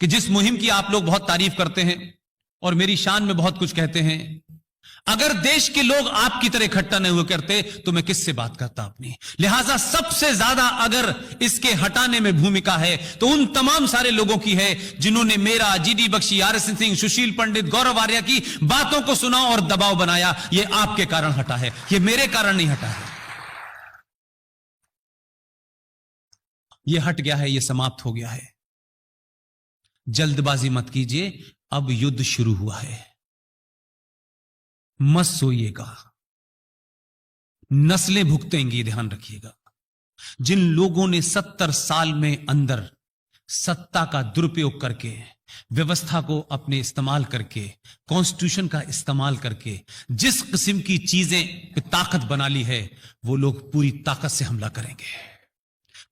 कि जिस मुहिम की आप लोग बहुत तारीफ करते हैं और मेरी शान में बहुत कुछ कहते हैं, अगर देश के लोग आपकी तरह इकट्ठा नहीं हुए करते तो मैं किससे बात करता अपनी। लिहाजा सबसे ज्यादा अगर इसके हटाने में भूमिका है तो उन तमाम सारे लोगों की है जिन्होंने मेरा, जीडी बख्शी, आरएस सिंह, सुशील पंडित, गौरव आर्या की बातों को सुना और दबाव बनाया। यह आपके कारण हटा है, यह मेरे कारण नहीं हटा है। यह हट गया है, यह समाप्त हो गया है। जल्दबाजी मत कीजिए, अब युद्ध शुरू हुआ है। मत सोइएगा, नस्लें भुगतेंगी, ध्यान रखिएगा। जिन लोगों ने 70 साल में अंदर सत्ता का दुरुपयोग करके, व्यवस्था को अपने इस्तेमाल करके, कॉन्स्टिट्यूशन का इस्तेमाल करके जिस किस्म की चीजें ताकत बना ली है, वो लोग पूरी ताकत से हमला करेंगे,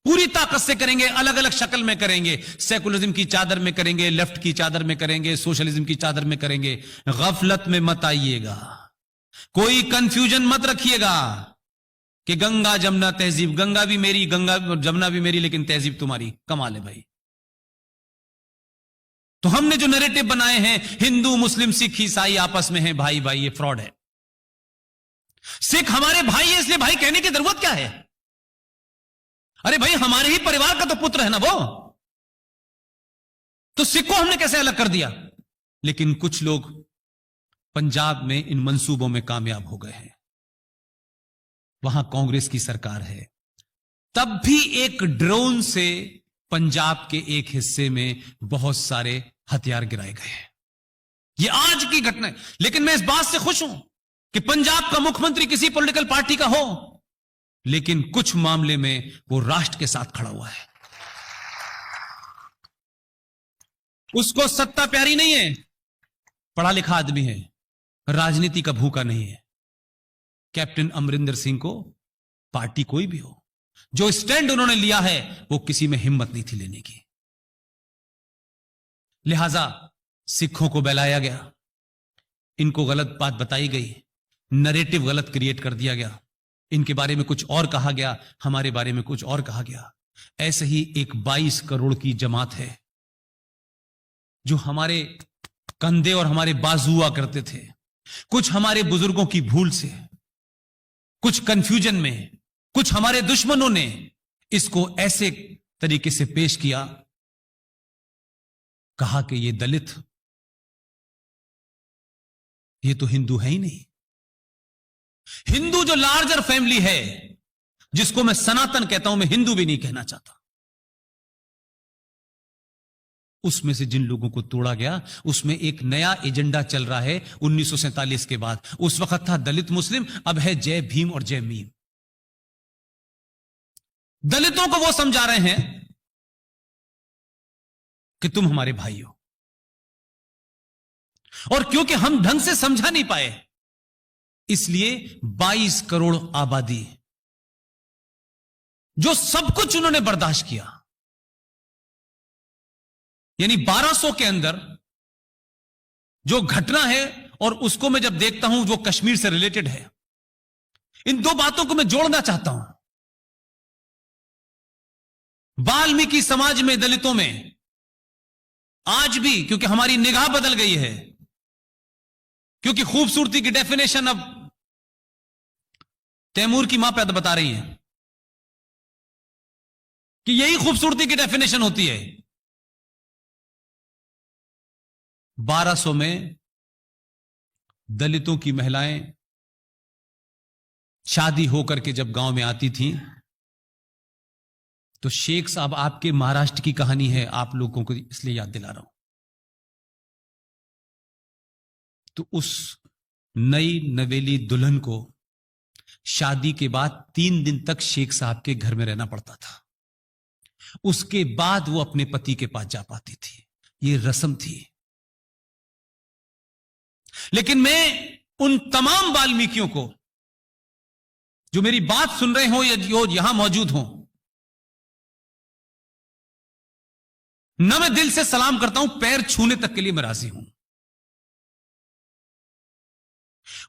पूरी ताकत से करेंगे, अलग अलग शक्ल में करेंगे। सेकुलरिज्म की चादर में करेंगे, लेफ्ट की चादर में करेंगे, सोशलिज्म की चादर में करेंगे। गफलत में मत आइएगा, कोई कंफ्यूजन मत रखिएगा कि गंगा जमुना तहजीब, गंगा भी मेरी, गंगा जमुना भी मेरी, लेकिन तहजीब तुम्हारी। कमाल है भाई। तो हमने जो नैरेटिव बनाए हैं, हिंदू, मुस्लिम, सिख, ईसाई आपस में है भाई भाई, ये फ्रॉड है। सिख हमारे भाई है, इसलिए भाई कहने की जरूरत क्या है? अरे भाई, हमारे ही परिवार का तो पुत्र है ना वो, तो सिख को हमने कैसे अलग कर दिया? लेकिन कुछ लोग पंजाब में इन मंसूबों में कामयाब हो गए हैं। वहां कांग्रेस की सरकार है, तब भी एक ड्रोन से पंजाब के एक हिस्से में बहुत सारे हथियार गिराए गए। ये आज की घटना है। लेकिन मैं इस बात से खुश हूं कि पंजाब का मुख्यमंत्री किसी पॉलिटिकल पार्टी का हो, लेकिन कुछ मामले में वो राष्ट्र के साथ खड़ा हुआ है। उसको सत्ता प्यारी नहीं है, पढ़ा लिखा आदमी है, राजनीति का भूखा नहीं है। कैप्टन अमरिंदर सिंह को पार्टी कोई भी हो, जो स्टैंड उन्होंने लिया है वो किसी में हिम्मत नहीं थी लेने की। लिहाजा सिखों को बहलाया गया, इनको गलत बात बताई गई, नरेटिव गलत क्रिएट कर दिया गया, इनके बारे में कुछ और कहा गया, हमारे बारे में कुछ और कहा गया। ऐसे ही एक 22 करोड़ की जमात है जो हमारे कंधे और हमारे बाजू हुआ करते थे। कुछ हमारे बुजुर्गों की भूल से, कुछ कंफ्यूजन में, कुछ हमारे दुश्मनों ने इसको ऐसे तरीके से पेश किया, कहा कि ये दलित, ये तो हिंदू है ही नहीं। हिंदू जो लार्जर फैमिली है, जिसको मैं सनातन कहता हूं, मैं हिंदू भी नहीं कहना चाहता, उसमें से जिन लोगों को तोड़ा गया, उसमें एक नया एजेंडा चल रहा है 1947 के बाद। उस वक्त था दलित मुस्लिम, अब है जय भीम और जय मीम। दलितों को वो समझा रहे हैं कि तुम हमारे भाई हो, और क्योंकि हम ढंग से समझा नहीं पाए, इसलिए 22 करोड़ आबादी, जो सब कुछ उन्होंने बर्दाश्त किया, यानी 1200 के अंदर जो घटना है, और उसको मैं जब देखता हूं वो कश्मीर से रिलेटेड है, इन दो बातों को मैं जोड़ना चाहता हूं। वाल्मीकि समाज में, दलितों में आज भी, क्योंकि हमारी निगाह बदल गई है, क्योंकि खूबसूरती की डेफिनेशन अब तैमूर की मां पैदा बता रही है कि यही खूबसूरती की डेफिनेशन होती है। 1200 में दलितों की महिलाएं शादी होकर के जब गांव में आती थीं, तो शेख साहब, आपके महाराष्ट्र की कहानी है, आप लोगों को इसलिए याद दिला रहा हूं। तो उस नई नवेली दुल्हन को शादी के बाद 3 दिन तक शेख साहब के घर में रहना पड़ता था, उसके बाद वो अपने पति के पास जा पाती थी। ये रस्म थी। लेकिन मैं उन तमाम वाल्मीकियों को जो मेरी बात सुन रहे हो या जो यहां मौजूद हो, न मैं दिल से सलाम करता हूं, पैर छूने तक के लिए मैं राजी हूं।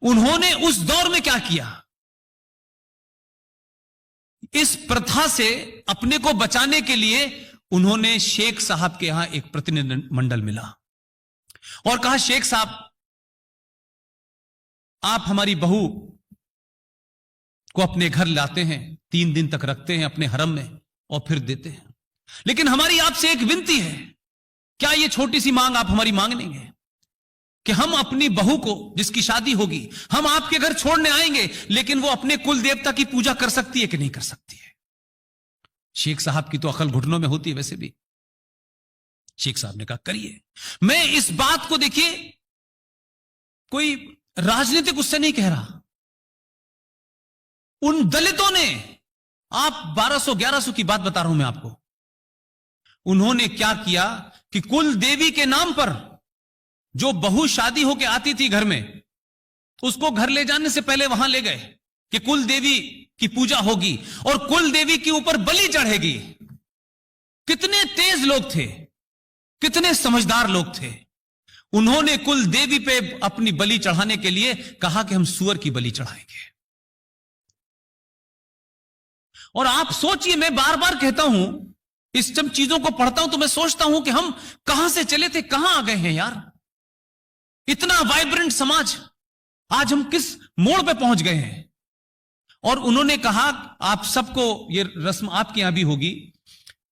उन्होंने उस दौर में क्या किया, इस प्रथा से अपने को बचाने के लिए उन्होंने शेख साहब के यहां एक प्रतिनिधिमंडल मिला और कहा, शेख साहब, आप हमारी बहू को अपने घर लाते हैं, 3 दिन तक रखते हैं अपने हरम में और फिर देते हैं, लेकिन हमारी आपसे एक विनती है, क्या ये छोटी सी मांग आप हमारी मांग लेंगे कि हम अपनी बहू को, जिसकी शादी होगी, हम आपके घर छोड़ने आएंगे, लेकिन वो अपने कुल देवता की पूजा कर सकती है कि नहीं कर सकती है? शेख साहब की तो अकल घुटनों में होती है वैसे भी। शेख साहब ने कहा, करिए। मैं इस बात को, देखिए, कोई राजनीतिक उससे नहीं कह रहा। उन दलितों ने, आप 1200-1100 की बात बता रहा हूं मैं आपको, उन्होंने क्या किया कि कुल देवी के नाम पर जो बहू शादी होके आती थी घर में, उसको घर ले जाने से पहले वहां ले गए कि कुल देवी की पूजा होगी और कुल देवी के ऊपर बलि चढ़ेगी। कितने तेज लोग थे, कितने समझदार लोग थे। उन्होंने कुल देवी पे अपनी बलि चढ़ाने के लिए कहा कि हम सुअर की बलि चढ़ाएंगे। और आप सोचिए, मैं बार बार कहता हूं, इस जब चीजों को पढ़ता हूं तो मैं सोचता हूं कि हम कहां से चले थे, कहां आ गए हैं यार। इतना वाइब्रेंट समाज, आज हम किस मोड़ पे पहुंच गए हैं। और उन्होंने कहा, आप सबको ये रस्म आपके यहां भी होगी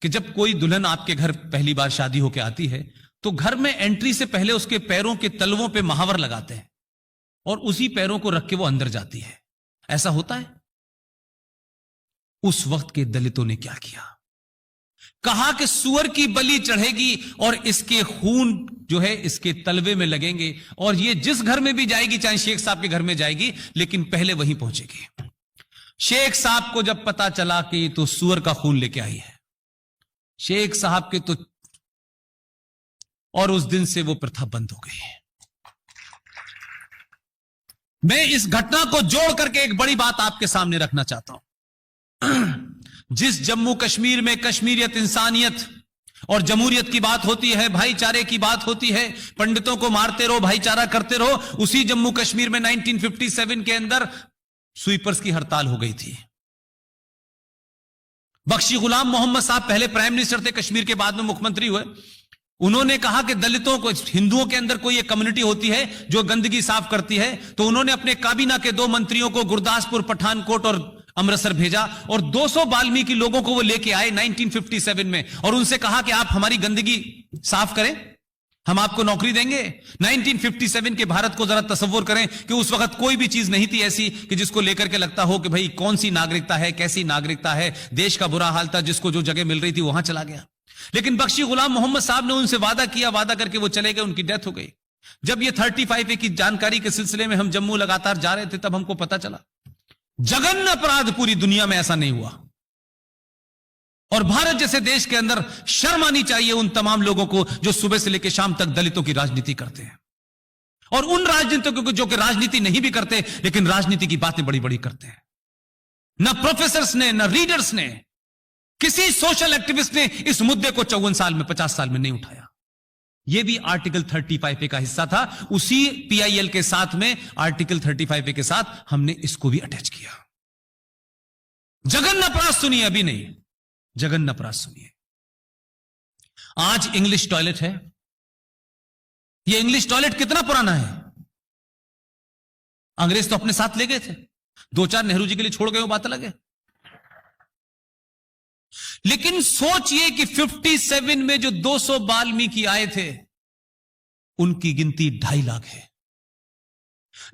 कि जब कोई दुल्हन आपके घर पहली बार शादी होकर आती है तो घर में एंट्री से पहले उसके पैरों के तलवों पे महावर लगाते हैं और उसी पैरों को रख के वो अंदर जाती है। ऐसा होता है। उस वक्त के दलितों ने क्या किया, कहा कि सुअर की बलि चढ़ेगी और इसके खून जो है इसके तलवे में लगेंगे और ये जिस घर में भी जाएगी, चाहे शेख साहब के घर में जाएगी, लेकिन पहले वहीं पहुंचेगी। शेख साहब को जब पता चला कि तो सुअर का खून लेके आई है, शेख साहब के तो, और उस दिन से वो प्रथा बंद हो गई। मैं इस घटना को जोड़ करके एक बड़ी बात आपके सामने रखना चाहता हूं। जिस जम्मू कश्मीर में कश्मीरियत, इंसानियत और जमहूरियत की बात होती है, भाईचारे की बात होती है, पंडितों को मारते रहो, भाईचारा करते रहो, उसी जम्मू कश्मीर में 1957 के अंदर स्वीपर्स की हड़ताल हो गई थी। बख्शी गुलाम मोहम्मद साहब पहले प्राइम मिनिस्टर थे कश्मीर के, बाद में मुख्यमंत्री हुए। उन्होंने कहा कि दलितों को, हिंदुओं के अंदर कोई एक कम्युनिटी होती है जो गंदगी साफ करती है, तो उन्होंने अपने काबीना के 2 मंत्रियों को गुरदासपुर, पठानकोट और अमृतसर भेजा और 200 वाल्मीकि लोगों को वो लेके आए 1957 में और उनसे कहा कि आप हमारी गंदगी साफ करें, हम आपको नौकरी देंगे। 1957 के भारत को जरा तसव्वुर करें कि उस वक्त कोई भी चीज नहीं थी ऐसी कि जिसको लेकर के लगता हो कि भाई कौन सी नागरिकता है, कैसी नागरिकता है। देश का बुरा हाल था, जिसको जो जगह मिल रही थी वहां चला गया। लेकिन बख्शी गुलाम मोहम्मद साहब ने उनसे वादा किया, वादा करके वो चले गए, उनकी डेथ हो गई। जब ये 35A की जानकारी के सिलसिले में हम जम्मू लगातार जा रहे थे, तब हमको पता चला जघन्य अपराध पूरी दुनिया में ऐसा नहीं हुआ। और भारत जैसे देश के अंदर शर्म आनी चाहिए उन तमाम लोगों को जो सुबह से लेकर शाम तक दलितों की राजनीति करते हैं, और उन राजनीतिकों को जो कि राजनीति नहीं भी करते लेकिन राजनीति की बातें बड़ी बड़ी करते हैं। न प्रोफेसर्स ने, न रीडर्स ने, किसी सोशल एक्टिविस्ट ने इस मुद्दे को 54 साल में, 50 साल में नहीं उठाया। यह भी आर्टिकल 35A का हिस्सा था। उसी PIL के साथ में आर्टिकल 35A के साथ हमने इसको भी अटैच किया। जघन्य अपराध सुनिए, अभी नहीं, जघन्य अपराध सुनिए। आज इंग्लिश टॉयलेट है। यह इंग्लिश टॉयलेट कितना पुराना है? अंग्रेज तो अपने साथ ले गए थे, 2-4 नेहरू जी के लिए छोड़ गए, वो बात अलग है। लेकिन सोचिए कि 57 में जो 200 वाल्मीकि आए थे, उनकी गिनती 2.5 लाख है।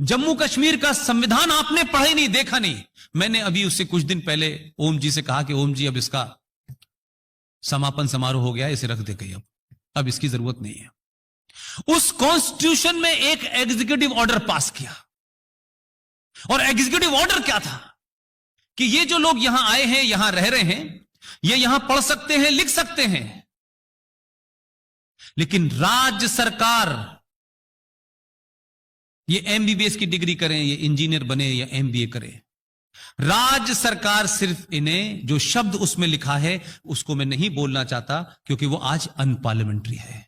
जम्मू कश्मीर का संविधान आपने पढ़ा ही नहीं, देखा नहीं। मैंने अभी उससे कुछ दिन पहले ओम जी से कहा कि ओम जी, अब इसका समापन समारोह हो गया, इसे रख दे कहीं, अब इसकी जरूरत नहीं है। उस कॉन्स्टिट्यूशन में एक एग्जीक्यूटिव ऑर्डर पास किया, और एग्जीक्यूटिव ऑर्डर क्या था कि ये जो लोग यहां आए हैं, यहां रह रहे हैं, ये यहां पढ़ सकते हैं, लिख सकते हैं, लेकिन राज्य सरकार, ये MBBS की डिग्री करें, ये इंजीनियर बने या MBA करें, राज्य सरकार सिर्फ इन्हें, जो शब्द उसमें लिखा है उसको मैं नहीं बोलना चाहता क्योंकि वो आज अनपार्लियामेंट्री है,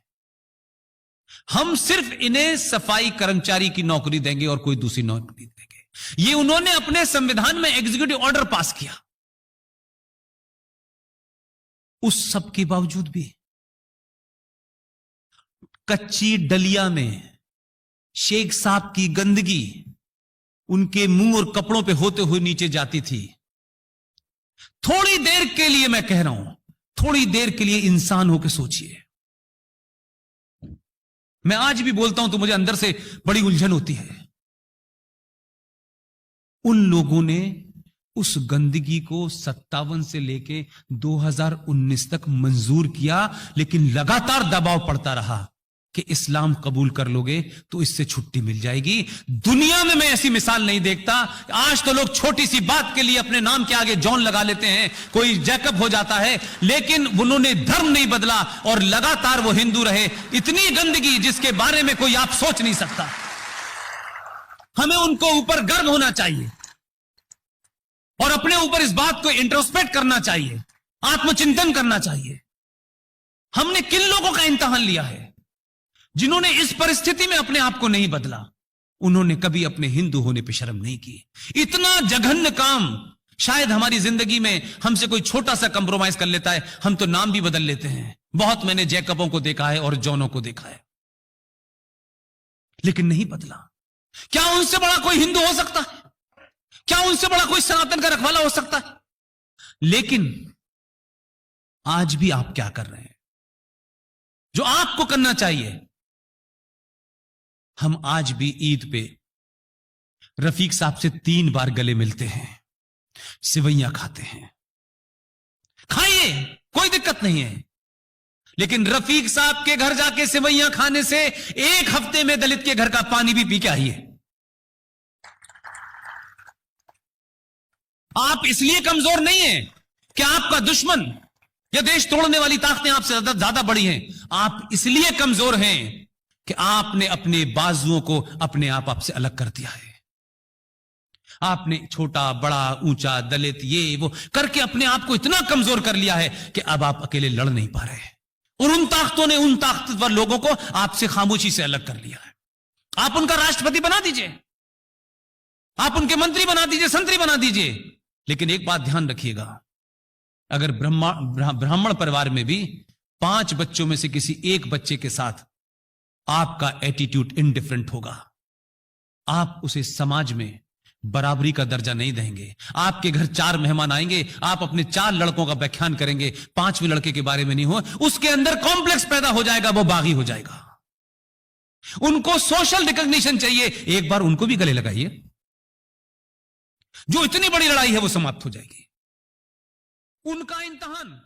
हम सिर्फ इन्हें सफाई कर्मचारी की नौकरी देंगे और कोई दूसरी नौकरी देंगे। ये उन्होंने अपने संविधान में एग्जीक्यूटिव ऑर्डर पास किया। उस सब के बावजूद भी कच्ची डलिया में शेख साहब की गंदगी उनके मुंह और कपड़ों पे होते हुए नीचे जाती थी। थोड़ी देर के लिए मैं कह रहा हूं, थोड़ी देर के लिए इंसान होकर सोचिए। मैं आज भी बोलता हूं तो मुझे अंदर से बड़ी उलझन होती है। उन लोगों ने उस गंदगी को 57 से लेके 2019 तक मंजूर किया, लेकिन लगातार दबाव पड़ता रहा कि इस्लाम कबूल कर लोगे तो इससे छुट्टी मिल जाएगी। दुनिया में मैं ऐसी मिसाल नहीं देखता। आज तो लोग छोटी सी बात के लिए अपने नाम के आगे जॉन लगा लेते हैं, कोई जैकब हो जाता है, लेकिन उन्होंने धर्म नहीं बदला और लगातार वो हिंदू रहे। इतनी गंदगी जिसके बारे में कोई आप सोच नहीं सकता। हमें उनको ऊपर गर्व होना चाहिए और अपने ऊपर इस बात को इंट्रोस्पेक्ट करना चाहिए, आत्मचिंतन करना चाहिए। हमने किन लोगों का इम्तिहान लिया है जिन्होंने इस परिस्थिति में अपने आप को नहीं बदला? उन्होंने कभी अपने हिंदू होने पर शर्म नहीं की। इतना जघन्य काम शायद हमारी जिंदगी में हमसे कोई छोटा सा कंप्रोमाइज कर लेता है, हम तो नाम भी बदल लेते हैं। बहुत मैंने जैकबों को देखा है और जॉनों को देखा है, लेकिन नहीं बदला। क्या उनसे बड़ा कोई हिंदू हो सकता है? क्या उनसे बड़ा कोई सनातन का रखवाला हो सकता है? लेकिन आज भी आप क्या कर रहे हैं जो आपको करना चाहिए? हम आज भी ईद पे रफीक साहब से 3 बार गले मिलते हैं, सिवैयां खाते हैं। खाइए, कोई दिक्कत नहीं है, लेकिन रफीक साहब के घर जाके सिवैयां खाने से 1 हफ्ते में दलित के घर का पानी भी पी के आइए। आप इसलिए कमजोर नहीं हैं कि आपका दुश्मन या देश तोड़ने वाली ताकतें आपसे ज्यादा बड़ी हैं। आप इसलिए कमजोर हैं कि आपने अपने बाजुओं को अपने आप से अलग कर दिया है। आपने छोटा बड़ा ऊंचा दलित ये वो करके अपने आप को इतना कमजोर कर लिया है कि अब आप अकेले लड़ नहीं पा रहे, और उन ताकतों ने उन ताकतवर लोगों को आपसे खामोशी से अलग कर लिया है। आप उनका राष्ट्रपति बना दीजिए, आप उनके मंत्री बना दीजिए, संतरी बना दीजिए, लेकिन एक बात ध्यान रखिएगा, अगर ब्राह्मण परिवार में भी 5 बच्चों में से किसी एक बच्चे के साथ आपका एटीट्यूड इनडिफरेंट होगा, आप उसे समाज में बराबरी का दर्जा नहीं देंगे। आपके घर 4 मेहमान आएंगे, आप अपने 4 लड़कों का व्याख्यान करेंगे, 5वें लड़के के बारे में नहीं हो, उसके अंदर कॉम्प्लेक्स पैदा हो जाएगा, वो बागी हो जाएगा। उनको सोशल रिकॉग्निशन चाहिए, एक बार उनको भी गले लगाइए, जो इतनी बड़ी लड़ाई है वो समाप्त हो जाएगी। उनका इम्तिहान